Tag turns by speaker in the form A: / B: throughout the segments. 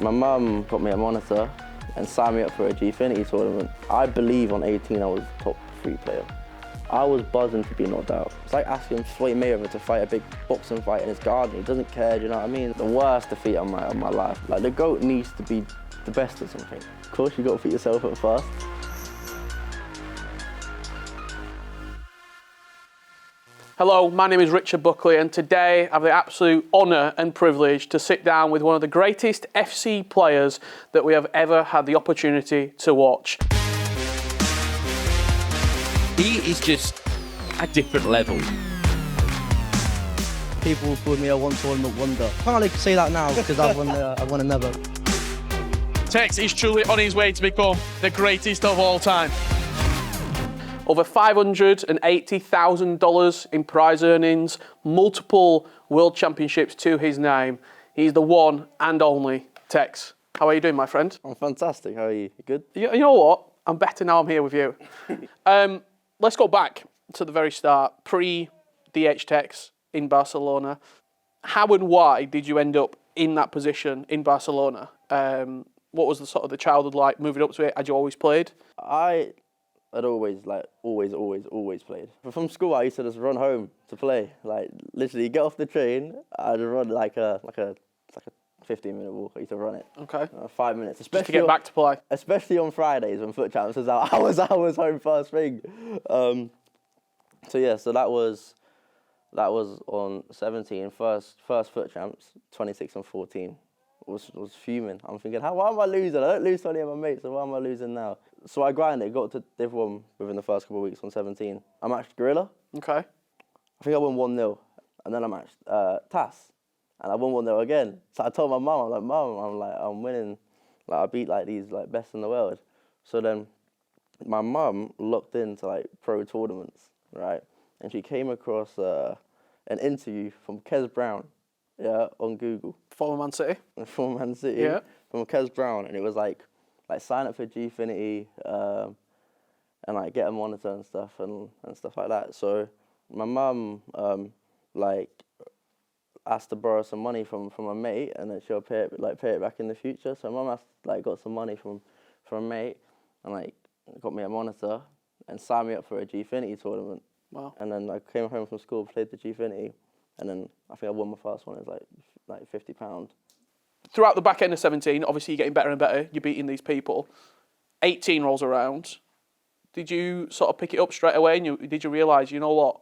A: My mum got me a monitor and signed me up for a Gfinity tournament. I believe on 18 I was top 3 player. I was buzzing to be knocked out. It's like asking Floyd Mayweather to fight a big boxing fight in his garden. He doesn't care, do you know what I mean? The worst defeat of my life. Like, the GOAT needs to be the best at something. Of course, you got to put yourself at first.
B: Hello, my name is Richard Buckley, and today I have the absolute honour and privilege to sit down with one of the greatest FC players that we have ever had the opportunity to watch.
C: He is just a different level.
D: People call me a one-tournament wonder. Can't really say that now because I've won another.
B: Tekkz is truly on his way to become the greatest of all time. Over $580,000 in prize earnings, multiple world championships to his name. He's the one and only Tekkz. How are you doing, my friend?
A: I'm fantastic. How are you? You good?
B: You know what? I'm better now I'm here with you. Let's go back to the very start, pre-DH Tekkz in Barcelona. How and why did you end up in that position in Barcelona? What was the sort of the childhood like moving up to it? Had you always played?
A: I'd always played. But from school, I used to just run home to play. Like, literally, get off the train, I'd run like a 15-minute walk. I used to run it.
B: Okay.
A: 5 minutes.
B: Just to get back to play.
A: Especially on Fridays when foot champs was out. I was home first thing. So that was on 17. First foot champs, 26 and 14. Was fuming. I'm thinking, why am I losing? I don't lose to any of my mates, so why am I losing now? So I grinded, got to Div 1 within the first couple of weeks on 17. I matched Gorilla.
B: Okay.
A: I think I won 1-0. And then I matched TAS. And I won 1-0 again. So I told my mum, I'm winning. Like, I beat like these like best in the world. So then my mum looked into like pro tournaments, right? And she came across an interview from Tekkz Brown, on Google.
B: Former Man City.
A: From Man City.
B: Yeah.
A: From Tekkz Brown, and it was like sign up for Gfinity, and like get a monitor and stuff like that. So my mum asked to borrow some money from a mate, and then she'll pay it back in the future. So my mum got some money from a mate, and like got me a monitor and signed me up for a Gfinity tournament.
B: Wow.
A: And then I came home from school, played the Gfinity, and then I think I won my first one. It was like £50.
B: Throughout the back end of 17, obviously you're getting better and better. You're beating these people. 18 rolls around. Did you sort of pick it up straight away? And did you realise, you know what,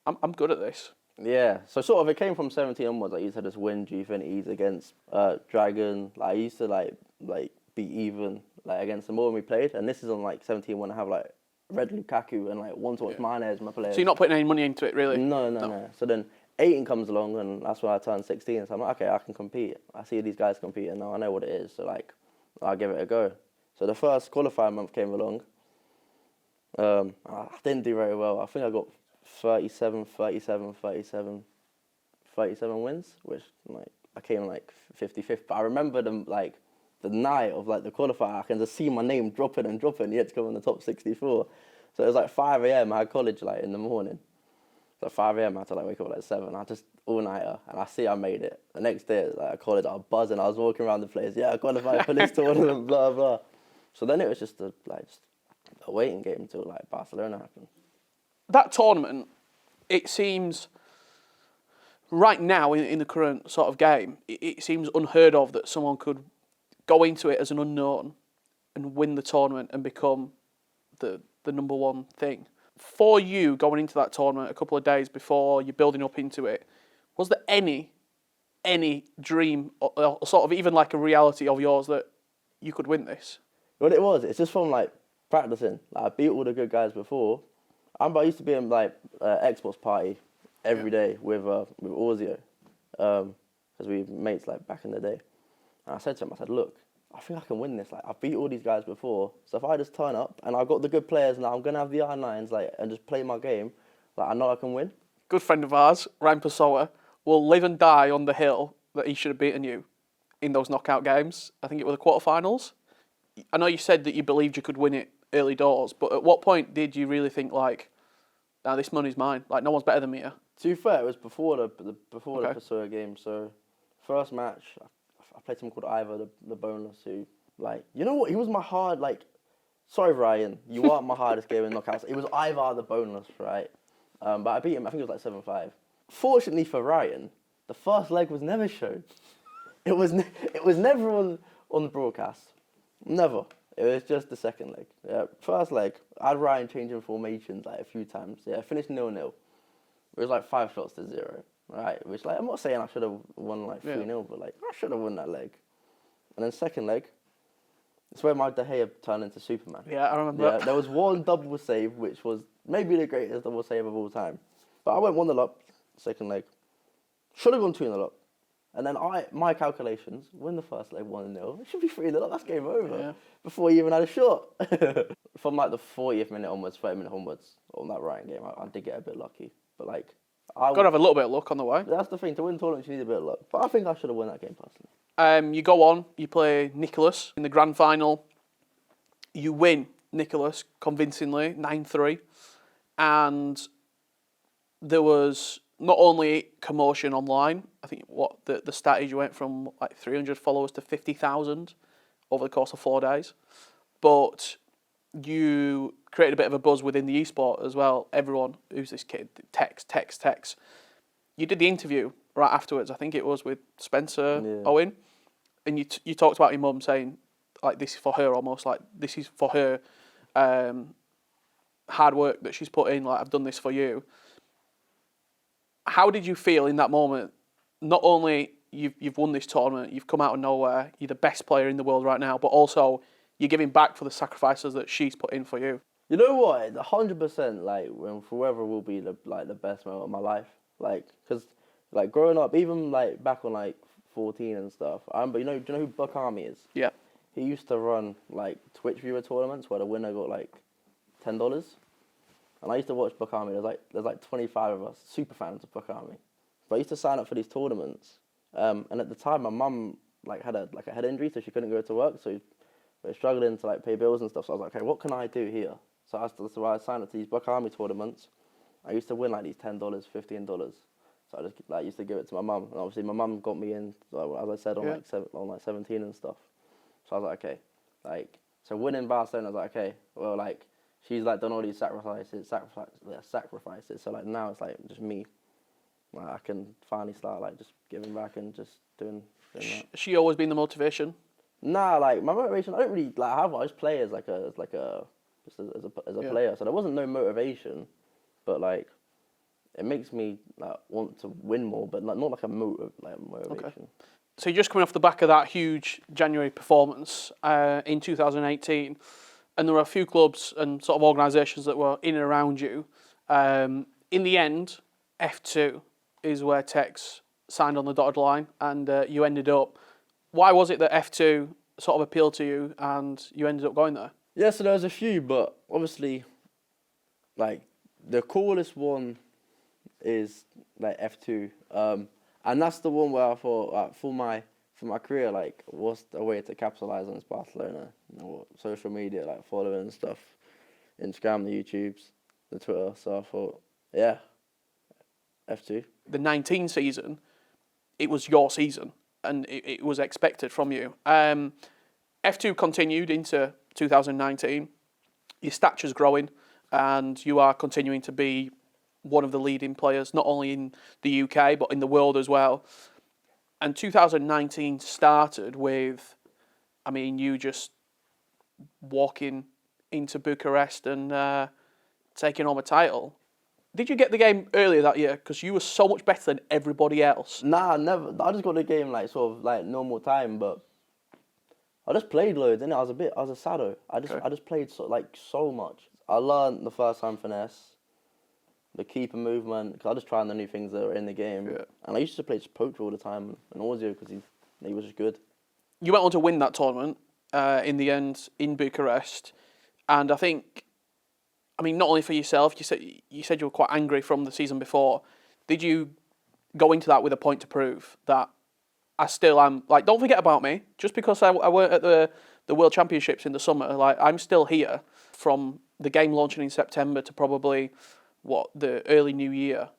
B: I'm good at this?
A: Yeah. So sort of it came from 17 onwards. I used to just win Gfinities against Dragon. Like I used to like be even against them more when we played. And this is on like 17 when I have like Red Lukaku and like one-to-watch mine as my players.
B: So you're not putting any money into it, really?
A: No. So then 18 comes along, and that's when I turned 16. So I'm like, okay, I can compete. I see these guys compete, and now I know what it is. So like, I'll give it a go. So the first qualifying month came along. I didn't do very well. I think I got 37 wins, which like I came like 55th. But I remember them like the night of like the qualifier, I can just see my name dropping, yet to come in the top 64. So it was like 5 a.m. I had college like in the morning. So at 5 a.m. I had to like wake up at like 7. I just all-nighter, and I see I made it. The next day, like at college, I was buzzing. I was walking around the place. Yeah, I qualified for this tournament, blah blah. So then it was just a waiting game until like Barcelona happened.
B: That tournament, it seems right now in the current sort of game, it seems unheard of that someone could go into it as an unknown and win the tournament and become the number one thing. For you, going into that tournament a couple of days before you're building up into it, was there any dream or sort of even like a reality of yours that you could win this?
A: What it was, it's just from like practicing. Like, I beat all the good guys before. I used to be in like Xbox party every day with Orzio, because we mates like back in the day. And I said to him, I said, look, I think I can win this. Like, I've beat all these guys before, so if I just turn up and I've got the good players now, I'm gonna have the R9s and just play my game. Like, I know I can win.
B: Good friend of ours, Ryan Pessoa, will live and die on the hill that he should have beaten you in those knockout games. I think it was the quarterfinals. I know you said that you believed you could win it early doors, but at what point did you really think like, nah, this money's mine? Like, no one's better than me here.
A: To be fair, it was before the
B: Okay.
A: Pessoa game. So first match, I played someone called Ivor, the boneless, who, like, you know what? He was my hard, like, sorry, Ryan, you aren't my hardest game in knockouts. It was Ivor the boneless, right? But I beat him, I think it was like 7-5. Fortunately for Ryan, the first leg was never shown. It was never on the broadcast. Never. It was just the second leg. Yeah, first leg, I had Ryan changing formations like a few times. Yeah, finished 0-0. It was like 5 shots to 0. Right, which, like, I'm not saying I should have won like 3-0, but like I should have won that leg. And then second leg, it's where my De Gea turned into Superman.
B: Yeah, I remember.
A: Yeah, there was one double save, which was maybe the greatest double save of all time. But I went 1-0 up, second leg. Should have gone 2-0 up. And then my calculations, win the first leg 1-0. It should be 3-0 up, that's game over.
B: Yeah.
A: Before you even had a shot. From like the 40th minute onwards, 30 minute onwards, on that Ryan game, I did get a bit lucky. But like,
B: Got to have a little bit of luck on the way.
A: that's the thing, to win tournaments you need a bit of luck. But I think I should have won that game personally.
B: You go on, you play Nicholas in the grand final. You win Nicholas convincingly, 9-3. And there was not only commotion online, I think the stat is you went from like 300 followers to 50,000 over the course of 4 days. But you created a bit of a buzz within the esport as well. Everyone, who's this kid? Tekkz. You did the interview right afterwards, I think it was with Spencer Owen, and you talked about your mum saying, like, this is for her almost, like, this is for her hard work that she's put in, like, I've done this for you. How did you feel in that moment? Not only you've won this tournament, you've come out of nowhere, you're the best player in the world right now, but also you're giving back for the sacrifices that she's put in for you.
A: You know what? 100%, like, when forever will be the best moment of my life. Like, because, like, growing up, even, like, back on, like, 14 and stuff, I remember, do you know who Buckley is?
B: Yeah.
A: He used to run, like, Twitch viewer tournaments where the winner got, like, $10. And I used to watch Buckley. There's like 25 of us, super fans of Buckley. But I used to sign up for these tournaments. And at the time, my mum, like, had a head injury, so she couldn't go to work, so we were struggling to, like, pay bills and stuff. So I was like, okay, what can I do here? So I signed up to these Buckley tournaments. I used to win, like, these $10, $15. So I just, like, used to give it to my mum. And obviously my mum got me in, as I said, on, like, 17 and stuff. So I was like, okay. Like, so winning Barcelona, I was like, okay, well, like, she's, like, done all these sacrifices. So, like, now it's, like, just me. Like, I can finally start, like, just giving back and just doing that.
B: She always been the motivation?
A: Nah, like, my motivation, I don't really, like, have one. I just play as a player. So there wasn't no motivation, but, like, it makes me, like, want to win more, but not like a motivation.
B: Okay. So you're just coming off the back of that huge January performance in 2018, and there were a few clubs and sort of organisations that were in and around you. In the end, F2 is where Tekkz signed on the dotted line, and you ended up. Why was it that F2 sort of appealed to you, and you ended up going there?
A: Yeah, so there was a few, but obviously, like, the coolest one is, like, F2. And that's the one where I thought, like, for my career, like, what's the way to capitalize on this Barcelona? You know, social media, like, following and stuff, Instagram, the YouTubes, the Twitter. So I thought, yeah, F2.
B: The 19 season, it was your season, and it was expected from you. F2 continued into 2019. Your stature's growing, and you are continuing to be one of the leading players, not only in the UK, but in the world as well. And 2019 started with, I mean, you just walking into Bucharest and taking home a title. Did you get the game earlier that year? Because you were so much better than everybody else.
A: Nah, never. I just got the game, like, sort of, like, normal time, but I just played loads, innit? I was a sado. I just played so much. I learned the first time finesse, the keeper movement, because I just tried the new things that were in the game. Yeah. And I used to play just poacher all the time, and Ozio, because he was just good.
B: You went on to win that tournament in the end in Bucharest, and I think, I mean, not only for yourself, you said you were quite angry from the season before. Did you go into that with a point to prove that I still am, like, don't forget about me, just because I weren't at the World Championships in the summer, like, I'm still here from the game launching in September to probably, the early New Year.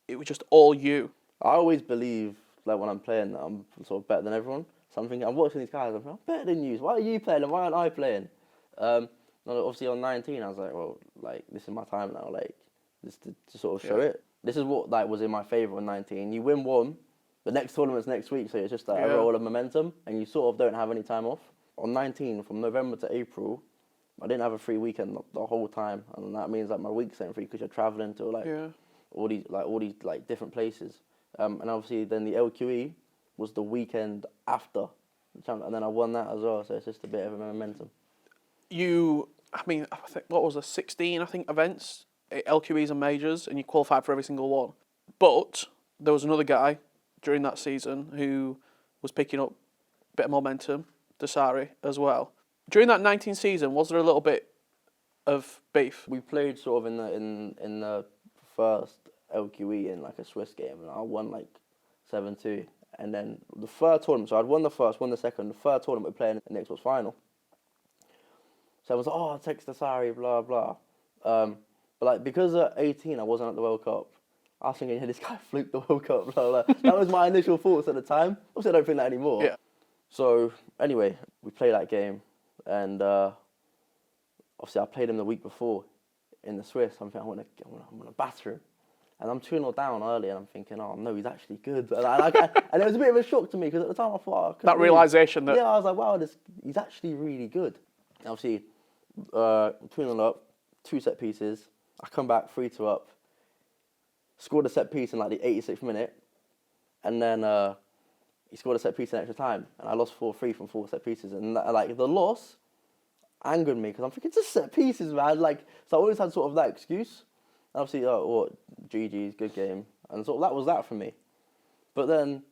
B: It was just all you.
A: I always believe, like, when I'm playing that I'm sort of better than everyone. So So I'm thinking, I'm watching these guys, I'm thinking, I'm better than you. Why are you playing and why aren't I playing? Obviously on 19, I was like, well, like, this is my time now, like, just to sort of show it. This is what, like, was in my favour on 19. You win one, the next tournament's next week, so it's just like a roll of momentum, and you sort of don't have any time off. On 19, from November to April, I didn't have a free weekend the whole time, and that means that my weeks ain't free because you're travelling to like all these different places. And obviously then the LQE was the weekend after, and then I won that as well. So it's just a bit of a momentum.
B: I think what was there, 16 events, LQEs and majors, and you qualified for every single one. But there was another guy during that season who was picking up a bit of momentum, Dasari as well. During that 19 season, was there a little bit of beef?
A: We played sort of in the first LQE in like a Swiss game, and I won like 7-2. And then the third tournament, so I'd won the first, won the second. The third tournament we're playing in the Xbox final. So I was like, oh, Tekkz Childhood, blah blah. But like because at 18 I wasn't at the World Cup, I was thinking, yeah, this guy fluked the World Cup, blah blah. That was my initial thoughts at the time. Obviously, I don't think that anymore.
B: Yeah.
A: So anyway, we played that game. And obviously, I played him the week before in the Swiss. I'm thinking, I'm gonna batter him. And I'm 2-0 down early, and I'm thinking, oh no, he's actually good. And it was a bit of a shock to me because at the time I thought, I
B: that realisation that...
A: Yeah, I was like, wow, he's actually really good. And obviously, 2-0 up, 2 set pieces. I come back 3-2 up, scored a set piece in like the 86th minute, and then he scored a set piece in extra time, and I lost 4-3 from 4 set pieces. And like the loss angered me because I'm thinking, just set pieces, man. Like, so I always had sort of that excuse. And obviously, GG's, good game, and sort of that was that for me. But then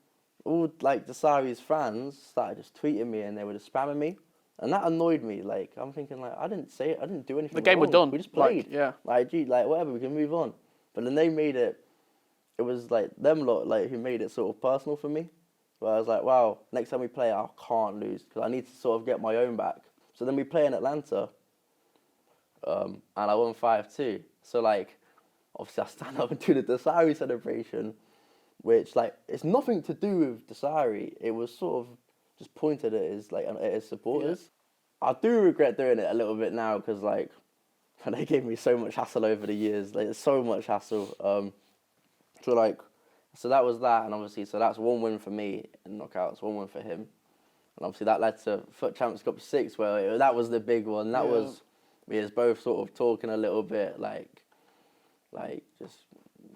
A: all like Dasari's fans started just tweeting me, and they were just spamming me, and that annoyed me. Like, I'm thinking, like, I didn't say it, I didn't do anything.
B: The game was done.
A: We just played.
B: Like,
A: like whatever, we can move on. But then they made it. It was like them lot, like who made it sort of personal for me. Where I was like, wow, next time we play, I can't lose because I need to sort of get my own back. So then we play in Atlanta, and I won 5-2. So like, obviously I stand up and do the Dasari celebration, which like it's nothing to do with Dasari. It was sort of just pointed at his supporters. Yeah. I do regret doing it a little bit now because like they gave me so much hassle over the years. Like so much hassle. So that was that, and obviously, so that's 1 win for me in knockouts, 1 win for him. And obviously that led to FUT Champions Cup 6, where that was the big one. That was, we was both sort of talking a little bit, like just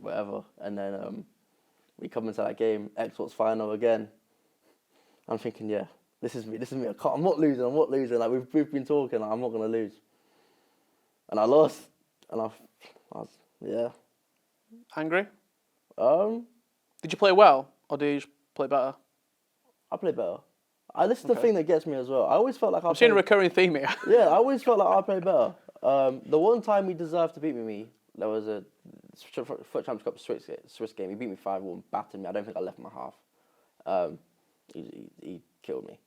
A: whatever. And then we come into that game, Xbox final again. I'm thinking, yeah, this is me. I'm not losing. Like, we've been talking, like, I'm not going to lose. And I lost, and I was, yeah.
B: Angry? Did you play well, or did you just play better?
A: I played better. This is the thing that gets me as well. I always felt like
B: I'm seeing a recurring theme here.
A: Yeah, I always felt like I played better. The one time he deserved to beat me, there was a FUT Champions Cup Swiss game. He beat me 5-1, battered me. I don't think I left my half. He killed me.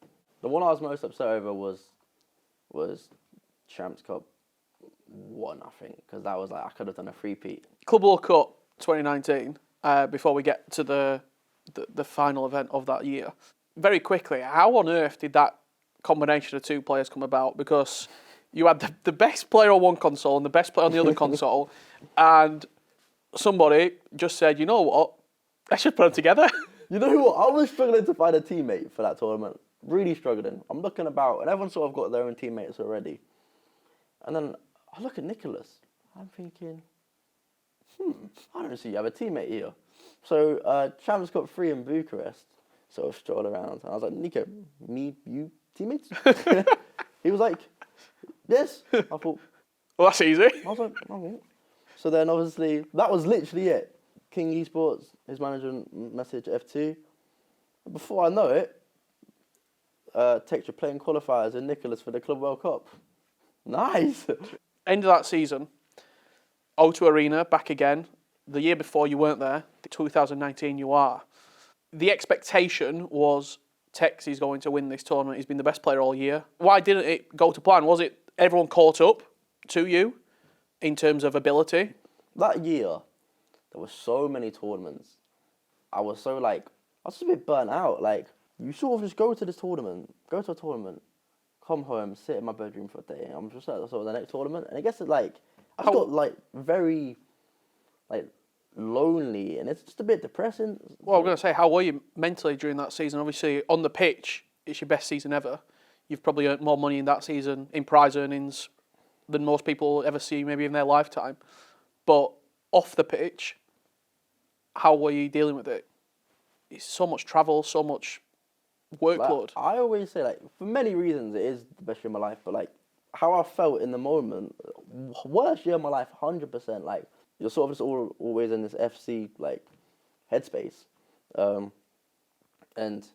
A: The one I was most upset over was Champs Cup 1, I think, because that was like I could have done a three-peat.
B: Club World Cup 2019. Before we get to the final event of that year, very quickly, how on earth did that combination of 2 players come about? Because you had the best player on one console and the best player on the other console, and somebody just said, you know what, let's just put them together.
A: You know what, I was struggling to find a teammate for that tournament. Really struggling. I'm looking about, and everyone's sort of got their own teammates already. And then I look at Nicholas. I'm thinking, I don't see you have a teammate here. So Champions Cup 3 in Bucharest, sort of strolled around. And I was like, Nico, me, you, teammates? He was like, yes. I thought,
B: well, that's easy.
A: I was like, okay. So then obviously, that was literally it. King Esports, his manager message F2. Before I know it, Tekkz are playing qualifiers and Nicholas for the Club World Cup. Nice.
B: End of that season, O2 Arena, back again. The year before you weren't there, 2019 you are. The expectation was Tekkz is going to win this tournament. He's been the best player all year. Why didn't it go to plan? Was it everyone caught up to you in terms of ability?
A: That year, there were so many tournaments. I was just a bit burnt out. Like, you sort of just go to a tournament, come home, sit in my bedroom for a day, and I'm just at sort of the next tournament, and I guess it like I just got like very like lonely, and it's just a bit depressing.
B: Well, I'm going to say, how were you mentally during that season? Obviously, on the pitch, it's your best season ever. You've probably earned more money in that season in prize earnings than most people ever see, maybe in their lifetime. But off the pitch, how were you dealing with it? It's so much travel, so much workload.
A: Like, I always say, like, for many reasons, it is the best year of my life, but like how I felt in the moment, worst year of my life, 100%. Like, you're sort of just always in this FC like headspace, and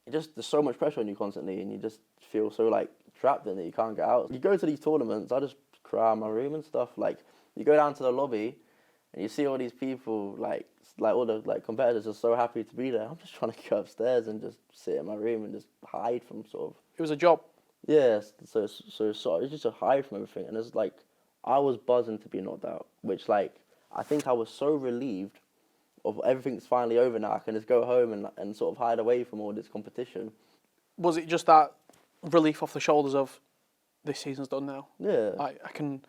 A: it just there's so much pressure on you constantly, and you just feel so like trapped in it. You can't get out. You go to these tournaments, I just cry in my room and stuff. Like, you go down to the lobby, and you see all these people like all the like competitors are so happy to be there. I'm just trying to go upstairs and just sit in my room and just hide from sort of.
B: It was a job.
A: Yeah, so it's just a hide from everything, and it's like I was buzzing to be knocked out, which like I think I was so relieved of everything's finally over now. I can just go home and sort of hide away from all this competition.
B: Was it just that relief off the shoulders of this season's done now?
A: Yeah,
B: I can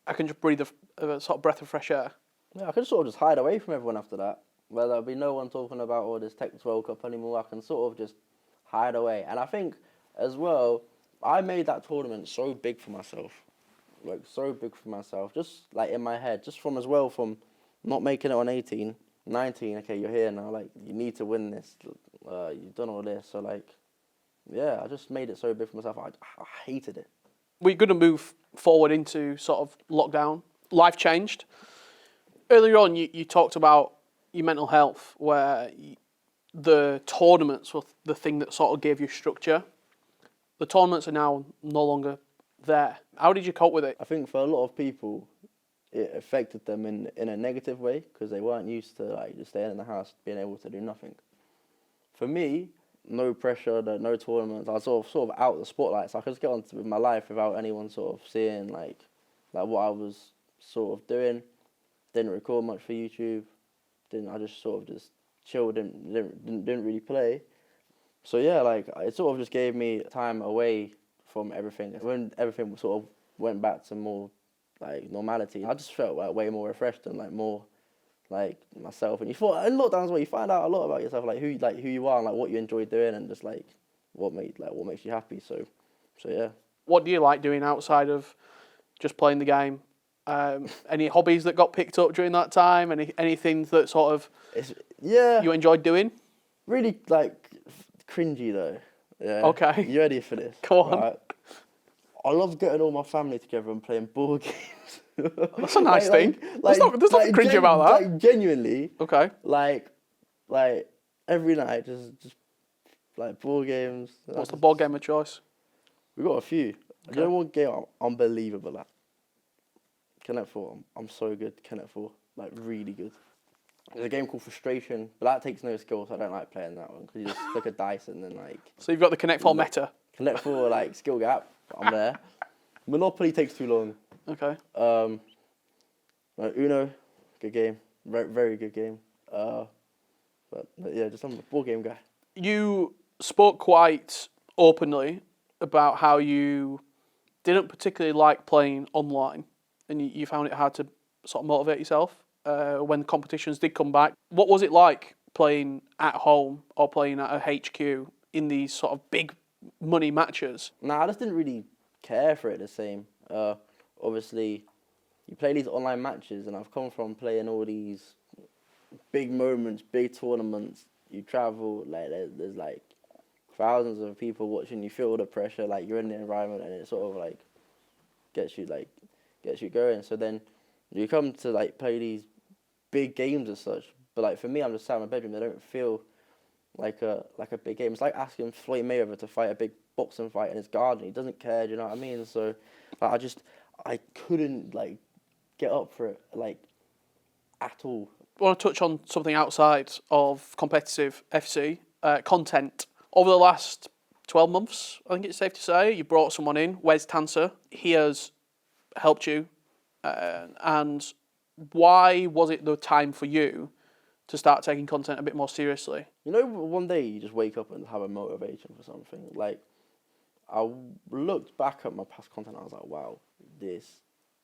B: just breathe a sort of breath of fresh air.
A: yeah, I can sort of just hide away from everyone after that. Where there'll be no one talking about all this Tekkz World Cup anymore. I can sort of just hide away, and I think as well, I made that tournament so big for myself. Like, so big for myself, just like in my head, just from not making it on 18, 19, okay, you're here now, like, you need to win this, you've done all this, so like, yeah, I just made it so big for myself, I hated it.
B: We're going to move forward into sort of lockdown. Life changed. Earlier on, you talked about your mental health, where the tournaments were the thing that sort of gave you structure. The tournaments are now no longer there. How did you cope with it?
A: I think for a lot of people, it affected them in a negative way because they weren't used to like just staying in the house, being able to do nothing. For me, no pressure, no tournaments. I was sort of out of the spotlight, so I could just get on with my life without anyone sort of seeing like what I was sort of doing. Didn't record much for YouTube. I just sort of just chilled and didn't really play. So yeah, like it sort of just gave me time away from everything. When everything sort of went back to more like normality, I just felt like way more refreshed and like more like myself. And you thought in lockdowns where you find out a lot about yourself, like who you are and like what you enjoy doing and just like what makes you happy. So yeah.
B: What do you like doing outside of just playing the game? Any hobbies that got picked up during that time? Anything that sort of you enjoyed doing?
A: Really like cringy though. Yeah.
B: Okay.
A: You ready for this?
B: Go on.
A: Right. I love getting all my family together and playing board games.
B: That's a nice thing. There's nothing cringy about that.
A: Like genuinely.
B: Okay.
A: Like every night, just like board games.
B: What's the board game of choice?
A: We've got a few.
B: Okay.
A: You know what game I'm unbelievable at? Connect 4. I'm so good. Connect 4. Like really good. There's a game called Frustration, but that takes no skill, so I don't like playing that one because you just flick a dice and then like.
B: So you've got the Connect 4 meta.
A: Connect 4 like skill gap. I'm there. Monopoly takes too long.
B: Okay.
A: Like Uno, good game. Very, very good game. But yeah, just I'm a board game guy.
B: You spoke quite openly about how you didn't particularly like playing online, and you found it hard to sort of motivate yourself when competitions did come back. What was it like playing at home or playing at a HQ in these sort of big money matches?
A: Nah, I just didn't really care for it the same. Obviously, you play these online matches, and I've come from playing all these big moments, big tournaments. You travel, like there's like thousands of people watching. You feel the pressure, like you're in the environment, and it sort of like gets you going. So then you come to like play these big games as such. But like for me, I'm just sat in my bedroom. They don't feel like a big game. It's like asking Floyd Mayweather to fight a big boxing fight in his garden. He doesn't care. Do you know what I mean? So like, I couldn't like get up for it like at all.
B: I want to touch on something outside of competitive FC content. Over the last 12 months, I think it's safe to say, you brought someone in, Wes Tanser. He has helped you. And why was it the time for you to start taking content a bit more seriously?
A: You know, one day you just wake up and have a motivation for something. Like, I looked back at my past content and I was like, wow, this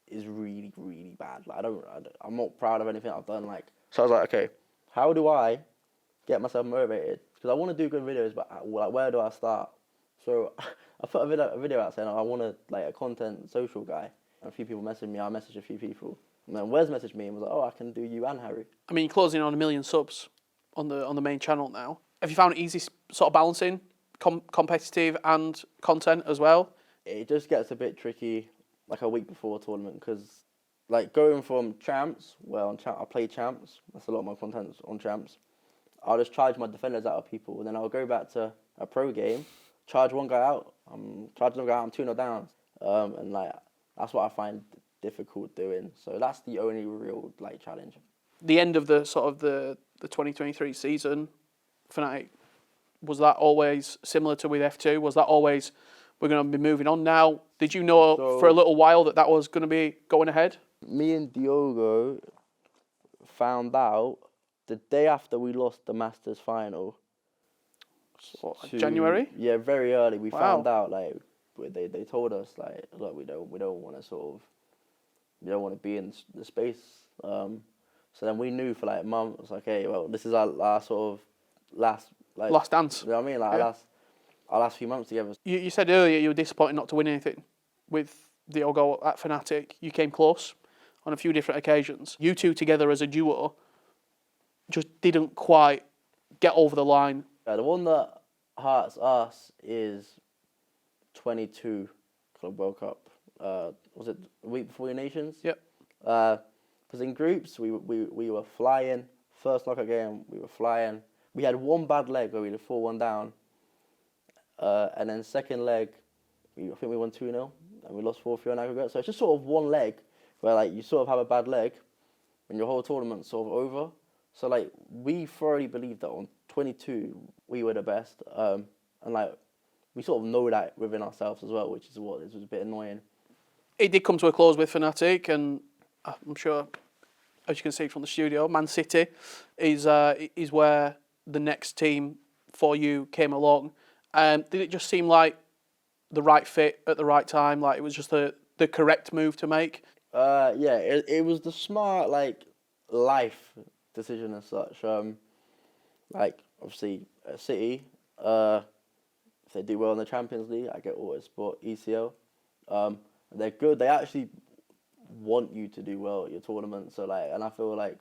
A: is really, really bad. Like, I'm not proud of anything I've done. Like, so I was like, okay, how do I get myself motivated? Because I want to do good videos, but like, where do I start? So I put a video out saying I want a content social guy. And a few people messaged me. I messaged a few people. And then Wes messaged me and was like, oh, I can do you and Harry.
B: I mean, you're closing on 1 million subs on the main channel now. Have you found it easy sort of balancing competitive and content as well?
A: It just gets a bit tricky like a week before a tournament because like going from champs, I play champs. That's a lot of my content's on champs. I'll just charge my defenders out of people, and then I'll go back to a pro game, charge one guy out. I'm 2-0 down, and like that's what I find difficult doing. So that's the only real like challenge.
B: The end of the sort of the 2023 season, Fnatic, was that always similar to with F2? Was that always we're going to be moving on now? Did you know for a little while that was going to be going ahead?
A: Me and Diogo found out the day after we lost the Masters final.
B: January?
A: Yeah, very early. We found out like they told us like, look, we don't want to be in the space. So then we knew for like months, like, okay, well, this is our sort of last
B: dance.
A: You know what I mean? Like our last few months together.
B: You said earlier you were disappointed not to win anything with Diogo at Fnatic. You came close on a few different occasions. You two together as a duo just didn't quite get over the line.
A: The one that hurts us is 22 Club World Cup. Was it the week before the Nations?
B: Yep.
A: Because in groups we were flying. First knockout game we were flying. We had one bad leg where we had 4-1 down. And then second leg, I think we won 2-0 and we lost 4-3 on aggregate. So it's just sort of one leg where like you sort of have a bad leg and your whole tournament's sort of over. So like we thoroughly believed that on 22 we were the best. And like we sort of know that within ourselves as well, which is what was a bit annoying.
B: It did come to a close with Fnatic, and I'm sure, as you can see from the studio, Man City is where the next team for you came along. Did it just seem like the right fit at the right time? Like it was just the correct move to make?
A: Yeah, it was the smart like life decision as such. Like obviously at City, if they do well in the Champions League, I get Autosport, ECL. They're good. They actually want you to do well at your tournament. So like, and I feel like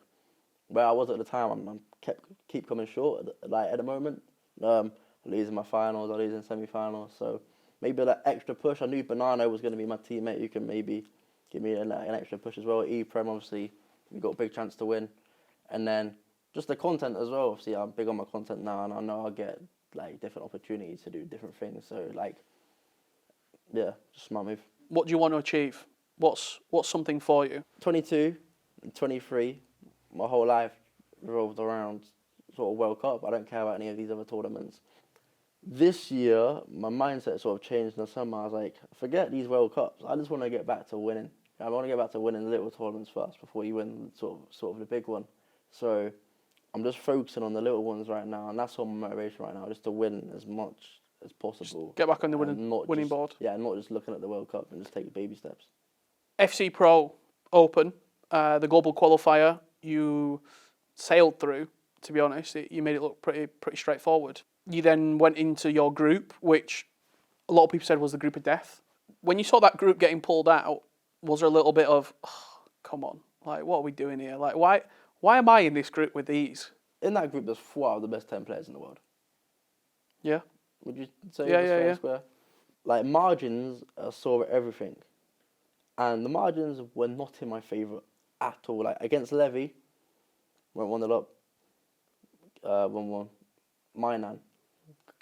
A: where I was at the time, I keep coming short. At the moment, losing my finals, I losing semi-finals. So maybe that extra push. I knew Banana was going to be my teammate who can maybe give me an extra push as well. E-Prem, obviously, we got a big chance to win. And then just the content as well. Obviously, I'm big on my content now, and I know I'll get like different opportunities to do different things. So like, yeah, just smart move.
B: What do you want to achieve? What's something for you?
A: 22, 23, my whole life revolved around sort of World Cup. I don't care about any of these other tournaments. This year, my mindset sort of changed in the summer. I was like, forget these World Cups. I just want to get back to winning. I want to get back to winning the little tournaments first before you win sort of the big one. So I'm just focusing on the little ones right now, and that's all my motivation right now, just to win as much as possible.
B: Just get back on the winning board.
A: Yeah, not just looking at the World Cup and just take baby steps.
B: FC Pro Open, the global qualifier, you sailed through, to be honest. You made it look pretty straightforward. You then went into your group, which a lot of people said was the group of death. When you saw that group getting pulled out, was there a little bit of, oh, come on, like, what are we doing here? Like, why am I in this group with these?
A: In that group, there's 4 out of the best 10 players in the world.
B: Yeah.
A: Would you say
B: Yeah.
A: square? Like, margins are sort of everything. And the margins were not in my favour at all. Like, against Levy, went 1-0 up, 1-1. Mainan,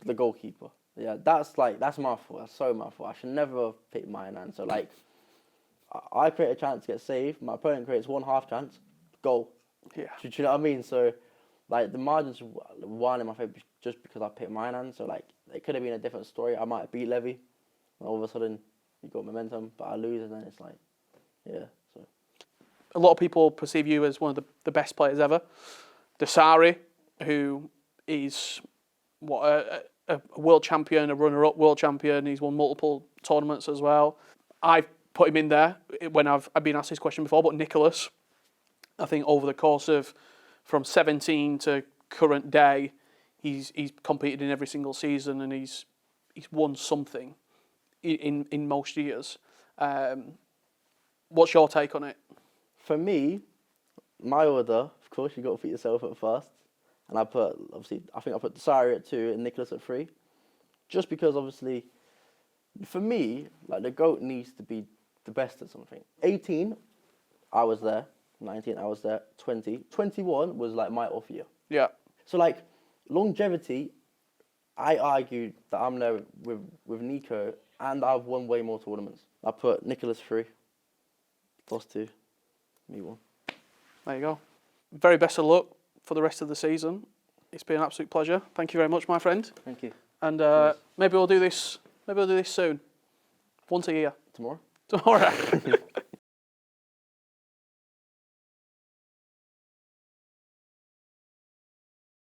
A: the goalkeeper. Yeah, that's my fault. That's so my fault. I should never have picked Mainan. So, like, I create a chance to get saved. My opponent creates 1 half chance, goal.
B: Yeah.
A: Do you know what I mean? So, like, the margins weren't in my favour just because I picked Mainan. So, like, it could have been a different story. I might have beat Levy. And all of a sudden, you got momentum, but I lose, and then it's like, yeah. So
B: a lot of people perceive you as one of the best players ever. Dasari, who is a world champion, a runner-up world champion. He's won multiple tournaments as well. I've put him in there when I've been asked this question before, but Nicholas, I think over the course of from 17 to current day, he's competed in every single season and he's won something in most years. What's your take on it?
A: For me, my order, of course, you got to put yourself at first. And I think I put Desiree at 2 and Nicholas at 3. Just because, obviously, for me, like, the GOAT needs to be the best at something. 18, I was there. 19, I was there. 20. 21 was, like, my off year.
B: Yeah.
A: So, like, longevity, I argued that I'm there with Nico, and I've won way more tournaments. I put Nicholas 3, Toss 2, me 1.
B: There you go. Very best of luck for the rest of the season. It's been an absolute pleasure. Thank you very much, my friend.
A: Thank you.
B: And maybe we'll do this soon. Once a year.
A: Tomorrow?
B: Tomorrow.